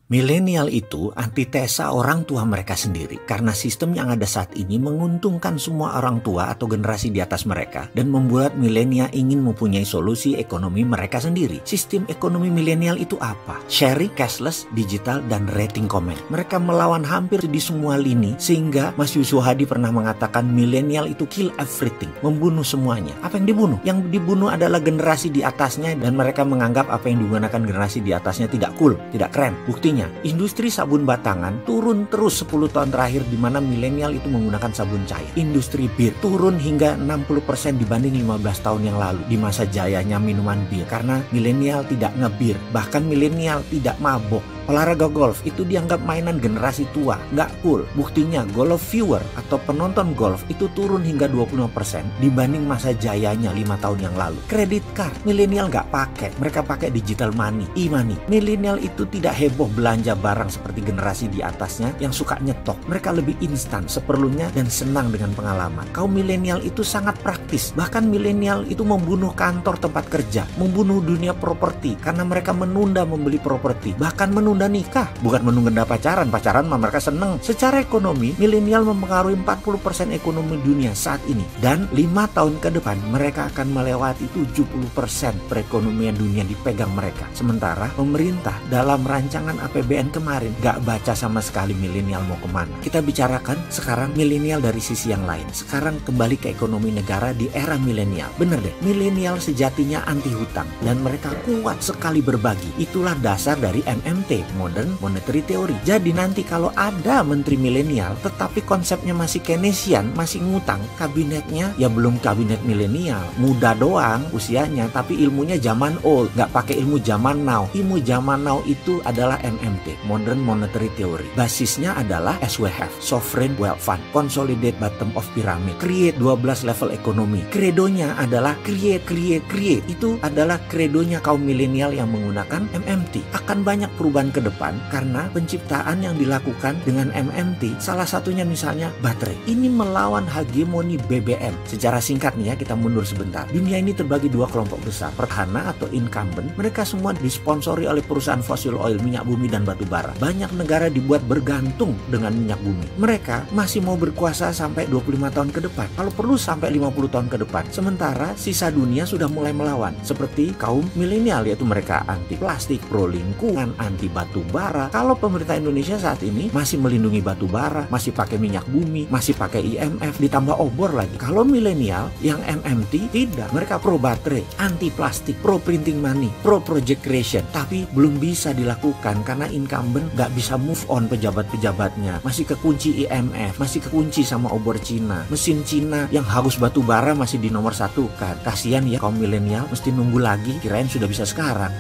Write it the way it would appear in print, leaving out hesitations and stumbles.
Milenial itu antitesa orang tua mereka sendiri karena sistem yang ada saat ini menguntungkan semua orang tua atau generasi di atas mereka dan membuat milenial ingin mempunyai solusi ekonomi mereka sendiri. Sistem ekonomi milenial itu apa? Sharing, cashless, digital, dan rating comment. Mereka melawan hampir di semua lini sehingga Mas Yusuf Hadi pernah mengatakan milenial itu kill everything, membunuh semuanya. Apa yang dibunuh? Yang dibunuh adalah generasi di atasnya dan mereka menganggap apa yang digunakan generasi di atasnya tidak cool, tidak keren. Buktinya industri sabun batangan turun terus 10 tahun terakhir di mana milenial itu menggunakan sabun cair. Industri bir turun hingga 60% dibanding 15 tahun yang lalu di masa jayanya minuman bir karena milenial tidak ngebir, bahkan milenial tidak mabok. Olahraga golf itu dianggap mainan generasi tua, nggak cool. Buktinya golf viewer atau penonton golf itu turun hingga 25% dibanding masa jayanya 5 tahun yang lalu. Kredit card, milenial nggak pakai, mereka pakai digital money, e-money. Milenial itu tidak heboh belanja barang seperti generasi di atasnya yang suka nyetok. Mereka lebih instan, seperlunya dan senang dengan pengalaman. Kaum milenial itu sangat praktis, bahkan milenial itu membunuh kantor tempat kerja, membunuh dunia properti karena mereka menunda membeli properti, bahkan menunda nikah, bukan menunda pacaran mah mereka seneng. Secara ekonomi, milenial mempengaruhi 40% ekonomi dunia saat ini. Dan 5 tahun ke depan, mereka akan melewati 70% perekonomian dunia dipegang mereka. Sementara, pemerintah dalam rancangan APBN kemarin gak baca sama sekali milenial mau kemana. Kita bicarakan sekarang milenial dari sisi yang lain. Sekarang kembali ke ekonomi negara di era milenial. Bener deh, milenial sejatinya anti hutang dan mereka kuat sekali berbagi. Itulah dasar dari MMT, Modern Monetary Theory. Jadi nanti kalau ada menteri milenial tetapi konsepnya masih Keynesian, masih ngutang, kabinetnya ya belum kabinet milenial, muda doang usianya tapi ilmunya zaman old, nggak pakai ilmu zaman now. Ilmu zaman now itu adalah MMT, Modern Monetary Theory. Basisnya adalah SWF, Sovereign Wealth Fund, Consolidate Bottom of Pyramid, create 12 level ekonomi. Kredonya adalah create. Itu adalah kredonya kaum milenial yang menggunakan MMT. Akan banyak perubahan ke depan karena penciptaan yang dilakukan dengan MMT, salah satunya misalnya baterai. Ini melawan hegemoni BBM. Secara singkat nih ya, kita mundur sebentar. Dunia ini terbagi dua kelompok besar, petahana atau incumbent. Mereka semua disponsori oleh perusahaan fossil oil, minyak bumi dan batu bara. Banyak negara dibuat bergantung dengan minyak bumi. Mereka masih mau berkuasa sampai 25 tahun ke depan, kalau perlu sampai 50 tahun ke depan. Sementara sisa dunia sudah mulai melawan, seperti kaum milenial, yaitu mereka anti plastik, pro lingkungan, anti batu bara. Kalau pemerintah Indonesia saat ini masih melindungi batu bara, masih pakai minyak bumi, masih pakai IMF, ditambah obor lagi. Kalau milenial yang MMT tidak, mereka pro baterai, anti plastik, pro printing money, pro project creation. Tapi belum bisa dilakukan karena incumbent nggak bisa move on pejabat-pejabatnya. Masih kekunci IMF, masih kekunci sama obor Cina. Mesin Cina yang haus batu bara masih di nomor 1 kan. Kasihan ya kaum milenial, mesti nunggu lagi, kirain sudah bisa sekarang.